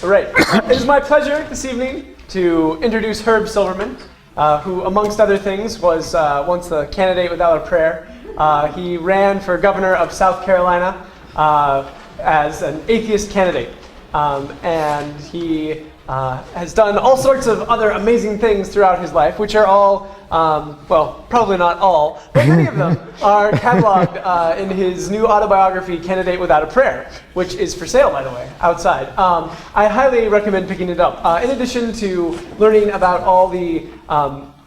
Right. It is my pleasure this evening to introduce Herb Silverman, who, amongst other things, was once the candidate without a prayer. He ran for governor of South Carolina as an atheist candidate. And he has done all sorts of other amazing things throughout his life, which are all, well, probably not all, but many of them are cataloged in his new autobiography, Candidate Without a Prayer, which is for sale, by the way, outside. I highly recommend picking it up. In addition to learning about all the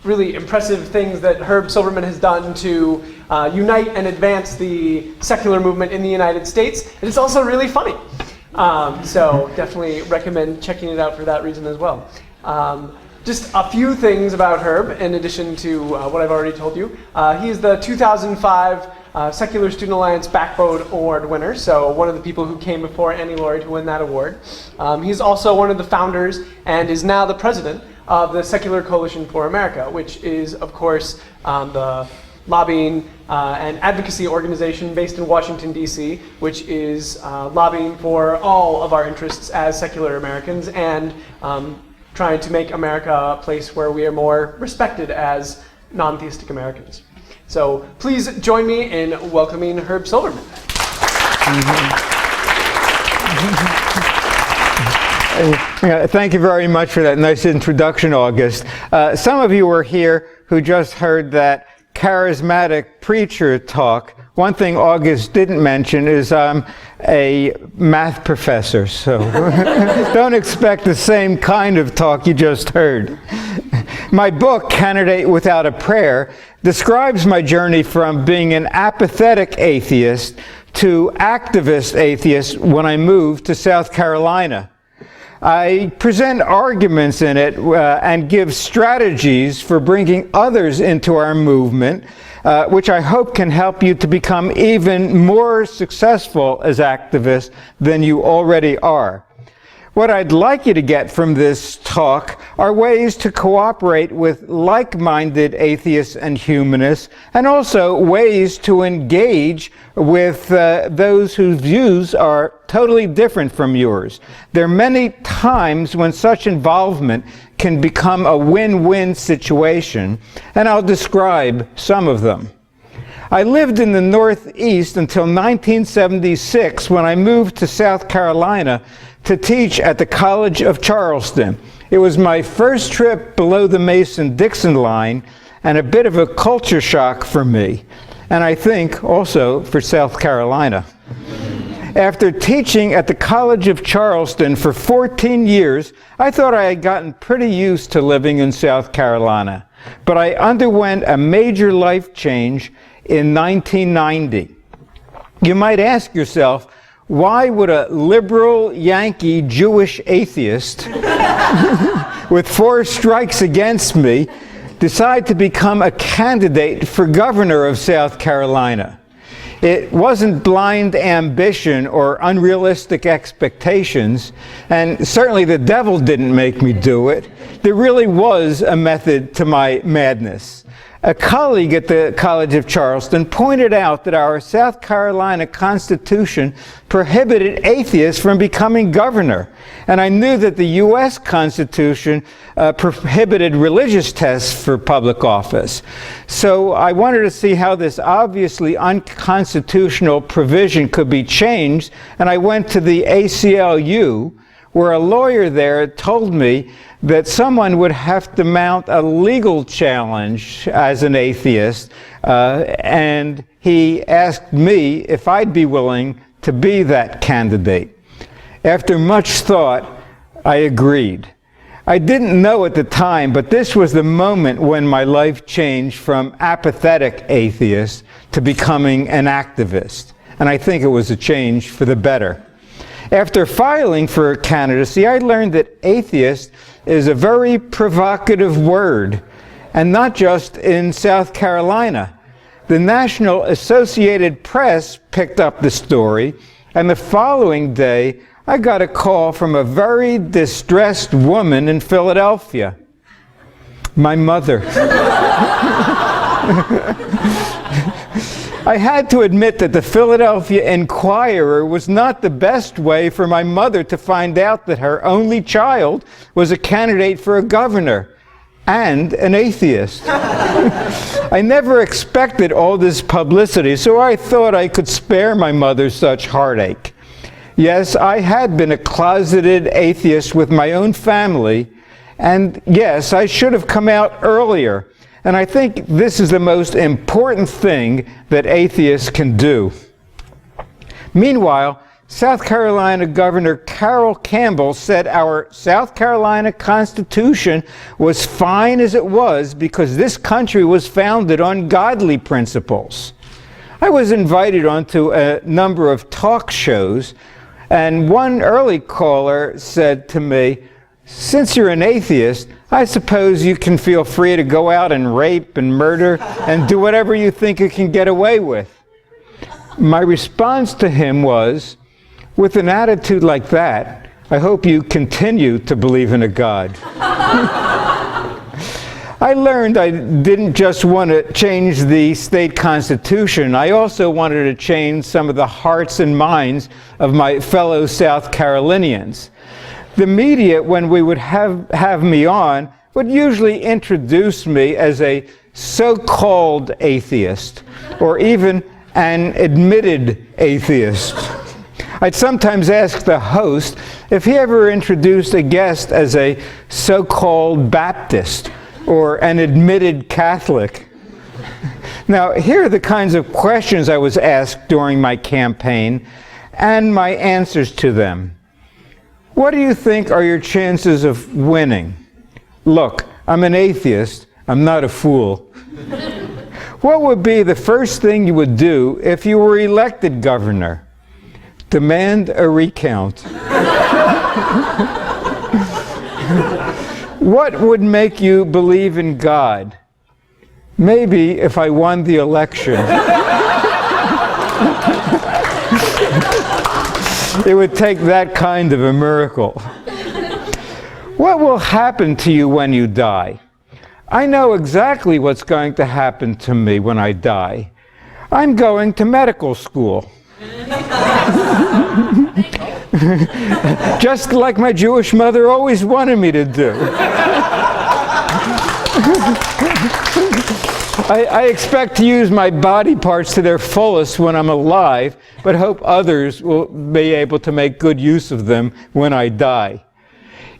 really impressive things that Herb Silverman has done to unite and advance the secular movement in the United States, it is also really funny. So definitely recommend checking it out for that reason as well. Just a few things about Herb, in addition to what I've already told you. He is the 2005 Secular Student Alliance Backbone Award winner, so one of the people who came before Annie Laurie to win that award. He's also one of the founders and is now the president of the Secular Coalition for America, which is, of course, the lobbying and advocacy organization based in Washington, D.C., which is lobbying for all of our interests as secular Americans and trying to make America a place where we are more respected as non-theistic Americans. So please join me in welcoming Herb Silverman. Thank you very much for that nice introduction, August. Some of you were here who just heard that charismatic preacher talk. One thing August didn't mention is I'm a math professor, so don't expect the same kind of talk you just heard. My book, Candidate Without a Prayer, describes my journey from being an apathetic atheist to activist atheist when I moved to South Carolina. I present arguments in it and give strategies for bringing others into our movement, which I hope can help you to become even more successful as activists than you already are. What I'd like you to get from this talk are ways to cooperate with like-minded atheists and humanists, and also ways to engage with those whose views are totally different from yours. There are many times when such involvement can become a win-win situation, and I'll describe some of them. I lived in the Northeast until 1976 when I moved to South Carolina to teach at the College of Charleston. It was my first trip below the Mason-Dixon line and a bit of a culture shock for me, and I think also for South Carolina. After teaching at the College of Charleston for 14 years, I thought I had gotten pretty used to living in South Carolina, but I underwent a major life change in 1990. You might ask yourself, why would a liberal Yankee Jewish atheist with 4 strikes against me decide to become a candidate for governor of South Carolina? It wasn't blind ambition or unrealistic expectations, and certainly the devil didn't make me do it. There really was a method to my madness. A colleague at the College of Charleston pointed out that our South Carolina Constitution prohibited atheists from becoming governor, and I knew that the U.S. Constitution prohibited religious tests for public office. So I wanted to see how this obviously unconstitutional provision could be changed, and I went to the ACLU, where a lawyer there told me that someone would have to mount a legal challenge as an atheist, and he asked me if I'd be willing to be that candidate. After much thought, I agreed. I didn't know at the time, but this was the moment when my life changed from apathetic atheist to becoming an activist, and I think it was a change for the better. After filing for candidacy, I learned that atheist is a very provocative word, and not just in South Carolina. The National Associated Press picked up the story, and the following day, I got a call from a very distressed woman in Philadelphia, my mother. I had to admit that the Philadelphia Inquirer was not the best way for my mother to find out that her only child was a candidate for a governor and an atheist. I never expected all this publicity, so I thought I could spare my mother such heartache. Yes, I had been a closeted atheist with my own family, and yes, I should have come out earlier. And I think this is the most important thing that atheists can do. Meanwhile, South Carolina Governor Carroll Campbell said our South Carolina Constitution was fine as it was because this country was founded on godly principles. I was invited onto a number of talk shows, and one early caller said to me, "Since you're an atheist, I suppose you can feel free to go out and rape and murder and do whatever you think you can get away with." My response to him was, "With an attitude like that, I hope you continue to believe in a God." I learned I didn't just want to change the state constitution, I also wanted to change some of the hearts and minds of my fellow South Carolinians. The media, when we would have me on, would usually introduce me as a so-called atheist, or even an admitted atheist. I'd sometimes ask the host if he ever introduced a guest as a so-called Baptist, or an admitted Catholic. Now, here are the kinds of questions I was asked during my campaign, and my answers to them. What do you think are your chances of winning? Look, I'm an atheist. I'm not a fool. What would be the first thing you would do if you were elected governor? Demand a recount. What would make you believe in God? Maybe if I won the election. It would take that kind of a miracle. What will happen to you when you die? I know exactly what's going to happen to me when I die. I'm going to medical school. Just like my Jewish mother always wanted me to do. I expect to use my body parts to their fullest when I'm alive, but hope others will be able to make good use of them when I die.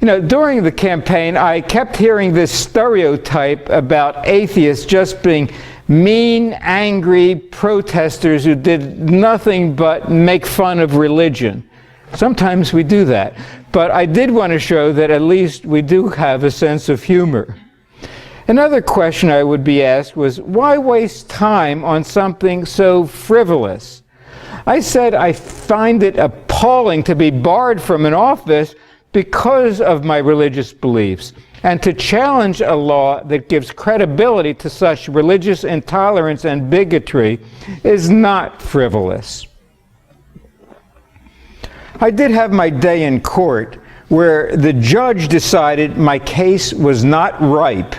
You know, during the campaign, I kept hearing this stereotype about atheists just being mean, angry protesters who did nothing but make fun of religion. Sometimes we do that, but I did want to show that at least we do have a sense of humor. Another question I would be asked was, why waste time on something so frivolous? I said I find it appalling to be barred from an office because of my religious beliefs, and to challenge a law that gives credibility to such religious intolerance and bigotry is not frivolous. I did have my day in court where the judge decided my case was not ripe.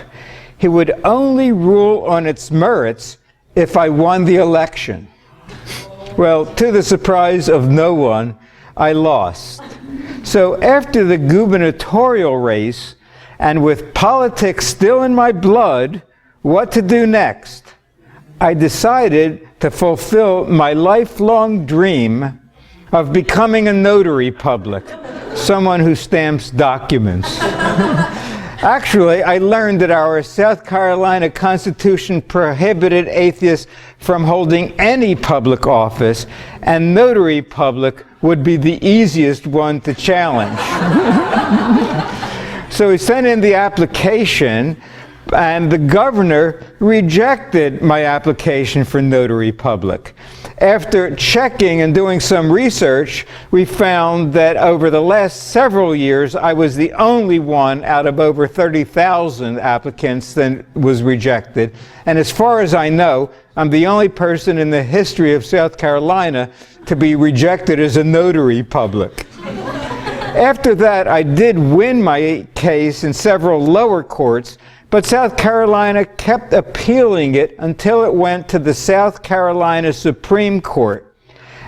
He would only rule on its merits if I won the election. Well, to the surprise of no one, I lost. So after the gubernatorial race, and with politics still in my blood, what to do next? I decided to fulfill my lifelong dream of becoming a notary public, someone who stamps documents. Actually, I learned that our South Carolina Constitution prohibited atheists from holding any public office, and notary public would be the easiest one to challenge. So he sent in the application, and the governor rejected my application for notary public. After checking and doing some research, we found that over the last several years, I was the only one out of over 30,000 applicants that was rejected. And as far as I know, I'm the only person in the history of South Carolina to be rejected as a notary public. After that, I did win my case in several lower courts, But South Carolina kept appealing it until it went to the South Carolina Supreme Court.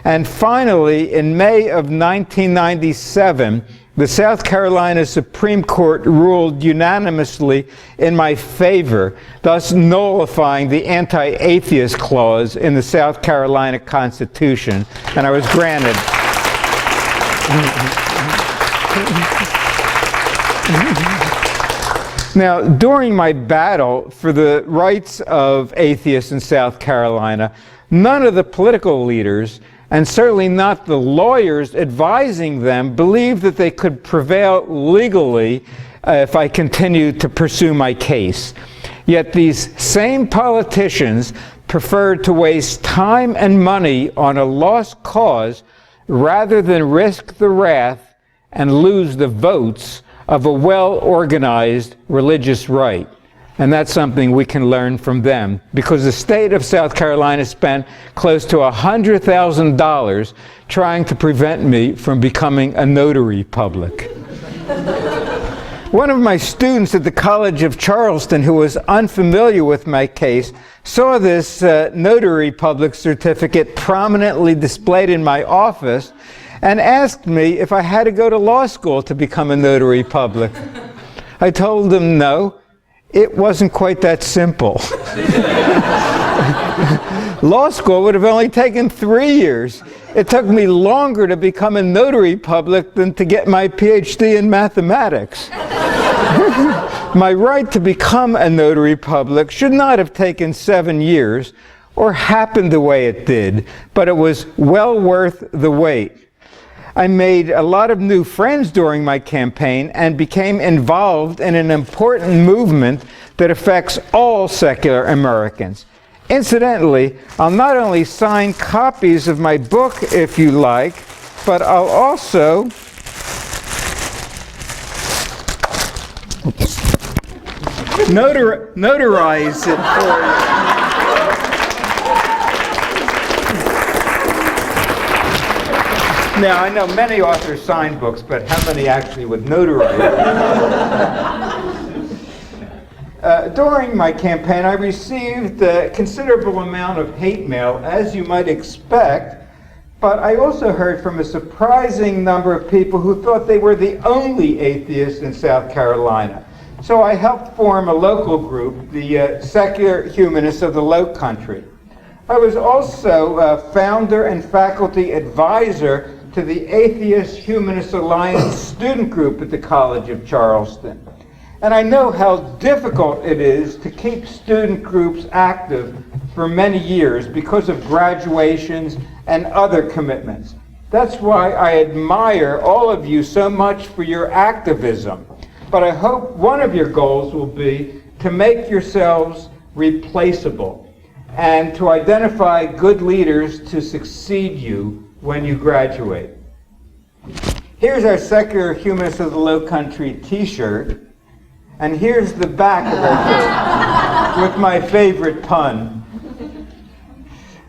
And finally, in May of 1997, the South Carolina Supreme Court ruled unanimously in my favor, thus nullifying the anti-atheist clause in the South Carolina Constitution, and I was granted. Now, during my battle for the rights of atheists in South Carolina, none of the political leaders, and certainly not the lawyers advising them, believed that they could prevail legally if I continued to pursue my case. Yet these same politicians preferred to waste time and money on a lost cause rather than risk the wrath and lose the votes of a well-organized religious right. And that's something we can learn from them, because the state of South Carolina spent close to $100,000 trying to prevent me from becoming a notary public. One of my students at the College of Charleston, who was unfamiliar with my case, saw this notary public certificate prominently displayed in my office and asked me if I had to go to law school to become a notary public. I told him no, it wasn't quite that simple. Law school would have only taken 3 years. It took me longer to become a notary public than to get my PhD in mathematics. My right to become a notary public should not have taken 7 years or happened the way it did, but it was well worth the wait. I made a lot of new friends during my campaign and became involved in an important movement that affects all secular Americans. Incidentally, I'll not only sign copies of my book if you like, but I'll also notarize it for you. Now, I know many authors sign books, but how many actually would notarize? During my campaign, I received a considerable amount of hate mail, as you might expect, but I also heard from a surprising number of people who thought they were the only atheists in South Carolina. So I helped form a local group, the Secular Humanists of the Low Country. I was also founder and faculty advisor to the Atheist Humanist Alliance student group at the College of Charleston. And I know how difficult it is to keep student groups active for many years because of graduations and other commitments. That's why I admire all of you so much for your activism. But I hope one of your goals will be to make yourselves replaceable and to identify good leaders to succeed you when you graduate. Here's our Secular Humanists of the Low Country t-shirt, and here's the back of our shirt with my favorite pun.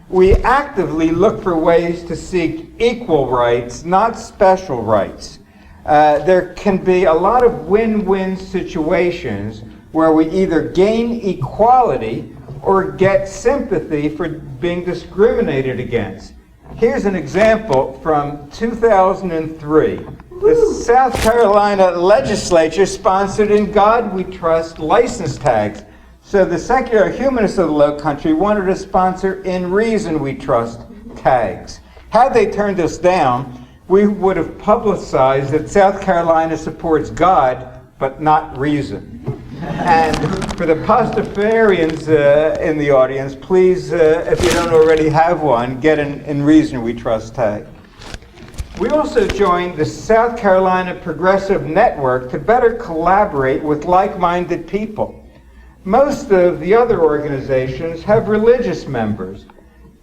We actively look for ways to seek equal rights, not special rights. There can be a lot of win-win situations where we either gain equality or get sympathy for being discriminated against. Here's an example from 2003. The South Carolina legislature sponsored In God We Trust license tags. So the Secular Humanists of the Low Country wanted to sponsor In Reason We Trust tags. Had they turned us down, we would have publicized that South Carolina supports God, but not reason. And for the pastafarians in the audience, please, if you don't already have one, get an In Reason We Trust tag. We also joined the South Carolina Progressive Network to better collaborate with like-minded people. Most of the other organizations have religious members,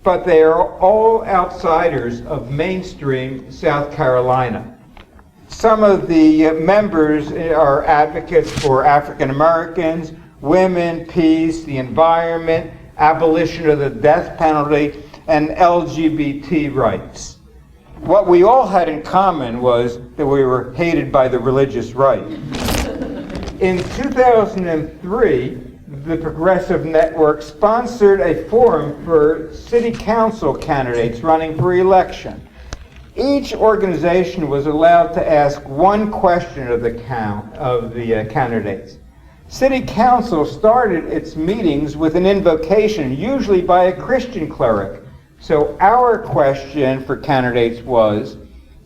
but they are all outsiders of mainstream South Carolina. Some of the members are advocates for African Americans, women, peace, the environment, abolition of the death penalty, and LGBT rights. What we all had in common was that we were hated by the religious right. In 2003, the Progressive Network sponsored a forum for city council candidates running for election. Each organization was allowed to ask one question of the candidates. City council started its meetings with an invocation, usually by a Christian cleric. So our question for candidates was,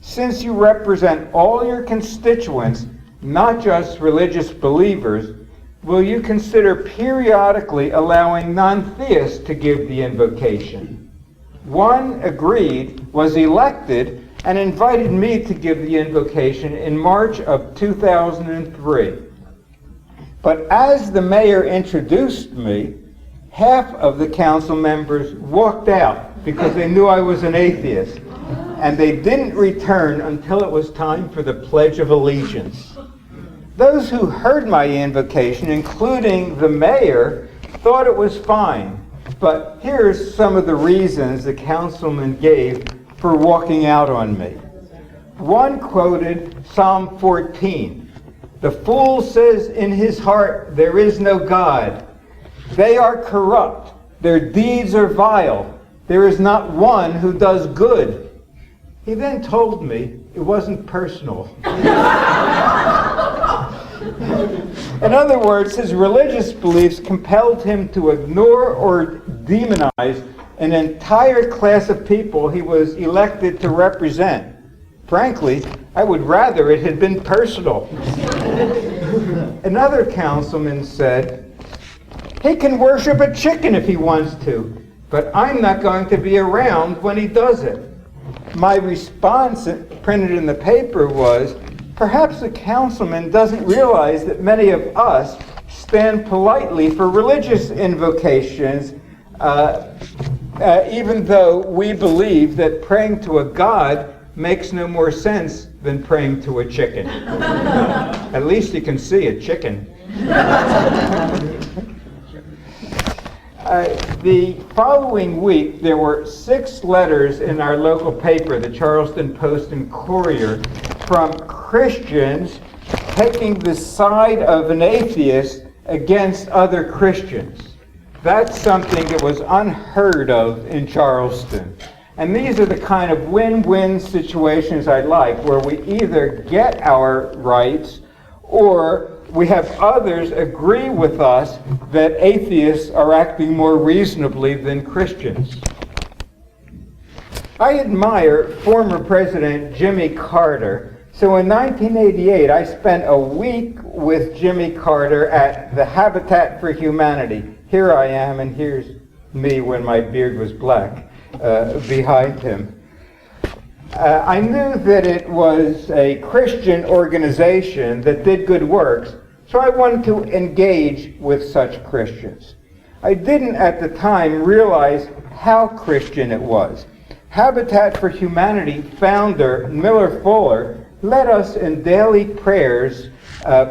since you represent all your constituents, not just religious believers, will you consider periodically allowing non-theists to give the invocation? One agreed, was elected, and invited me to give the invocation in March of 2003. But as the mayor introduced me, half of the council members walked out because they knew I was an atheist, and they didn't return until it was time for the Pledge of Allegiance. Those who heard my invocation, including the mayor, thought it was fine, but here's some of the reasons the councilman gave for walking out on me. One quoted Psalm 14. The fool says in his heart, there is no God. They are corrupt. Their deeds are vile. There is not one who does good. He then told me it wasn't personal. In other words, his religious beliefs compelled him to ignore or demonize an entire class of people he was elected to represent. Frankly, I would rather it had been personal. Another councilman said, he can worship a chicken if he wants to, but I'm not going to be around when he does it. My response, printed in the paper, was, perhaps the councilman doesn't realize that many of us stand politely for religious invocations, even though we believe that praying to a god makes no more sense than praying to a chicken. At least you can see a chicken. The following week, there were 6 letters in our local paper, the Charleston Post and Courier, from Christians taking the side of an atheist against other Christians. That's something that was unheard of in Charleston. And these are the kind of win-win situations I like, where we either get our rights or we have others agree with us that atheists are acting more reasonably than Christians. I admire former President Jimmy Carter. So in 1988, I spent a week with Jimmy Carter at the Habitat for Humanity. Here I am, and here's me when my beard was black, behind him. I knew that it was a Christian organization that did good works, so I wanted to engage with such Christians. I didn't at the time realize how Christian it was. Habitat for Humanity founder Miller Fuller led us in daily prayers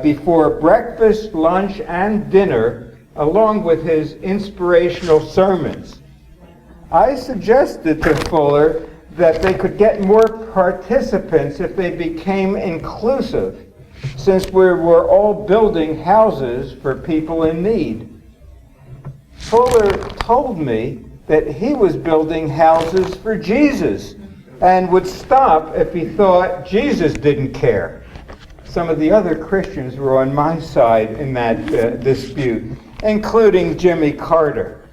before breakfast, lunch, and dinner, along with his inspirational sermons. I suggested to Fuller that they could get more participants if they became inclusive, since we were all building houses for people in need. Fuller told me that he was building houses for Jesus and would stop if he thought Jesus didn't care. Some of the other Christians were on my side in that dispute, including Jimmy Carter.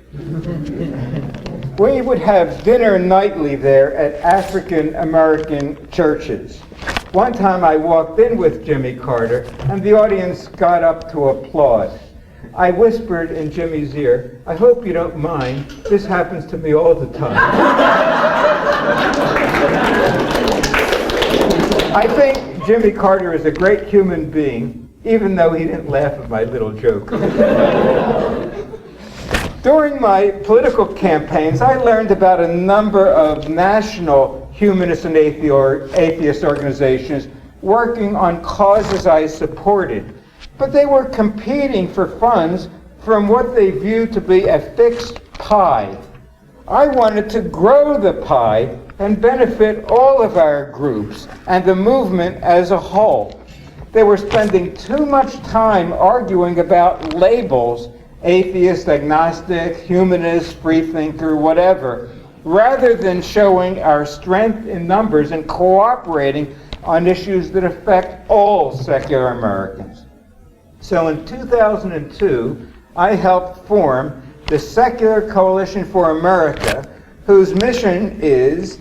We would have dinner nightly there at African American churches. One time I walked in with Jimmy Carter, and the audience got up to applaud. I whispered in Jimmy's ear, I hope you don't mind, this happens to me all the time. I think Jimmy Carter is a great human being, even though he didn't laugh at my little joke. During my political campaigns, I learned about a number of national humanist and atheist organizations working on causes I supported. But they were competing for funds from what they viewed to be a fixed pie. I wanted to grow the pie and benefit all of our groups and the movement as a whole. they were spending too much time arguing about labels, atheist, agnostic, humanist, freethinker, whatever, rather than showing our strength in numbers and cooperating on issues that affect all secular Americans. So in 2002, I helped form the Secular Coalition for America, whose mission is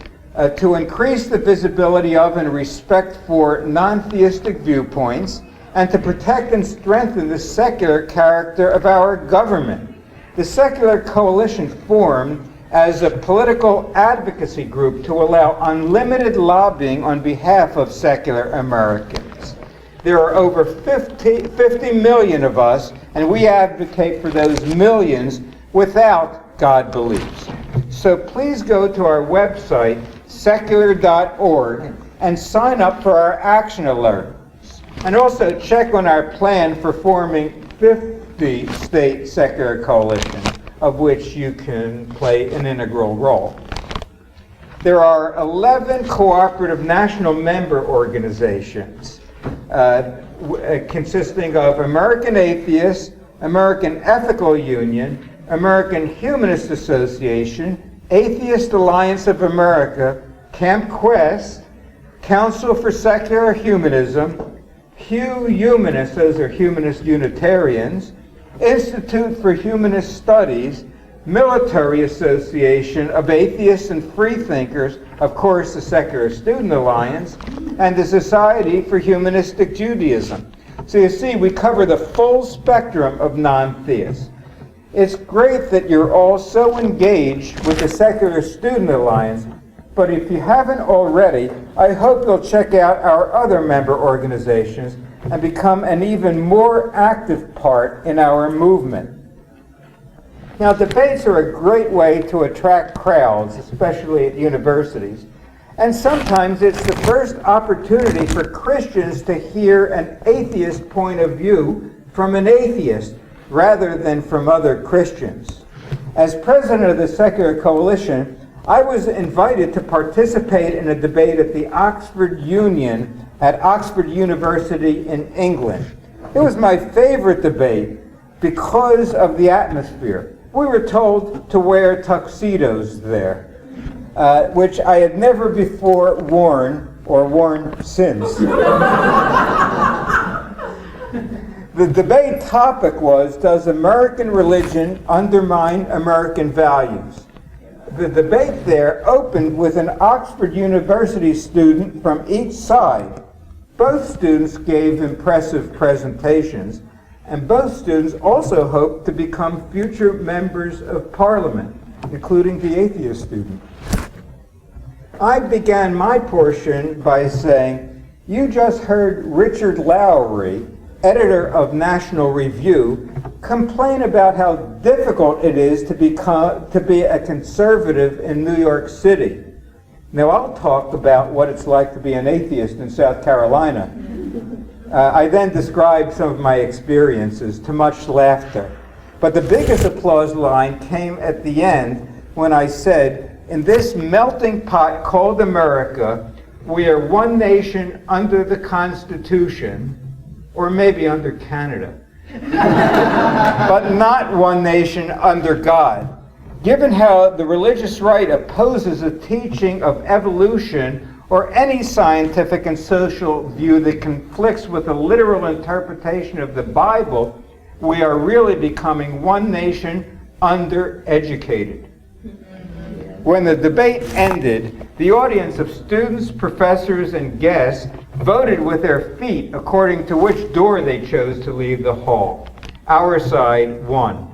to increase the visibility of and respect for non-theistic viewpoints, and to protect and strengthen the secular character of our government. The Secular Coalition formed as a political advocacy group to allow unlimited lobbying on behalf of secular Americans. There are over 50 million of us, and we advocate for those millions without God beliefs. So please go to our website, secular.org, and sign up for our action alerts. And also check on our plan for forming 50 state secular coalitions, of which you can play an integral role. There are 11 cooperative national member organizations consisting of American Atheists, American Ethical Union, American Humanist Association, Atheist Alliance of America, Camp Quest, Council for Secular Humanism, Humanists, those are Humanist Unitarians, Institute for Humanist Studies, Military Association of Atheists and Freethinkers, of course the Secular Student Alliance, and the Society for Humanistic Judaism. So you see, we cover the full spectrum of non-theists. It's great that you're all so engaged with the Secular Student Alliance, but if you haven't already, I hope you'll check out our other member organizations and become an even more active part in our movement. Now, debates are a great way to attract crowds, especially at universities, and sometimes it's the first opportunity for Christians to hear an atheist point of view from an atheist rather than from other Christians. As president of the Secular Coalition, I was invited to participate in a debate at the Oxford Union at Oxford University in England. It was my favorite debate because of the atmosphere. We were told to wear tuxedos there, which I had never before worn or worn since. The debate topic was, does American religion undermine American values? The debate there opened with an Oxford University student from each side. Both students gave impressive presentations, and both students also hoped to become future members of Parliament, including the atheist student. I began my portion by saying, you just heard Richard Lowry, editor of National Review, complain about how difficult it is to be a conservative in New York City. Now I'll talk about what it's like to be an atheist in South Carolina. I then described some of my experiences, to much laughter. But the biggest applause line came at the end when I said, in this melting pot called America, we are one nation under the Constitution, or maybe under Canada, but not one nation under God. Given how the religious right opposes a teaching of evolution or any scientific and social view that conflicts with a literal interpretation of the Bible, we are really becoming one nation undereducated. When the debate ended, the audience of students, professors, and guests voted with their feet according to which door they chose to leave the hall. Our side won.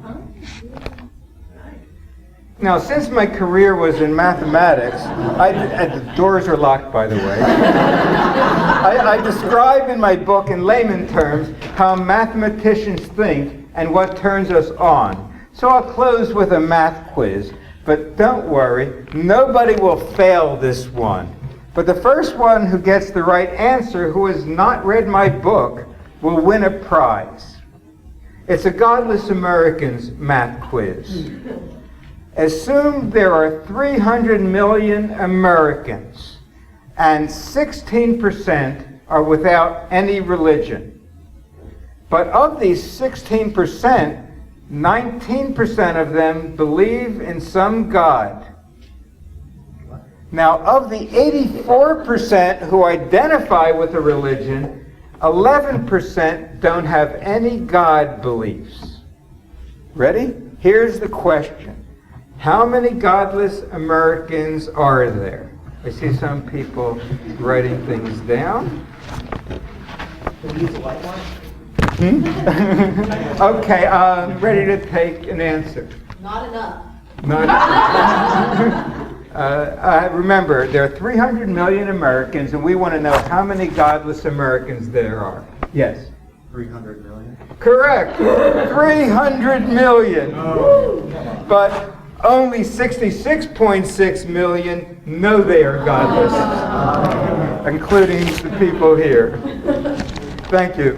Now, since my career was in mathematics, the doors are locked, by the way, I describe in my book in layman terms how mathematicians think and what turns us on. So I'll close with a math quiz, but don't worry, nobody will fail this one. But the first one who gets the right answer, who has not read my book, will win a prize. It's a Godless Americans math quiz. Assume there are 300 million Americans, and 16% are without any religion. But of these 16%, 19% of them believe in some God. Now, of the 84% who identify with a religion, 11% don't have any God beliefs. Ready? Here's the question. How many godless Americans are there? I see some people writing things down. Okay, ready to take an answer. Not enough. Remember, there are 300 million Americans, and we want to know how many godless Americans there are. Yes? 300 million? Correct. 300 million. But only 66.6 million know they are godless, including the people here. Thank you.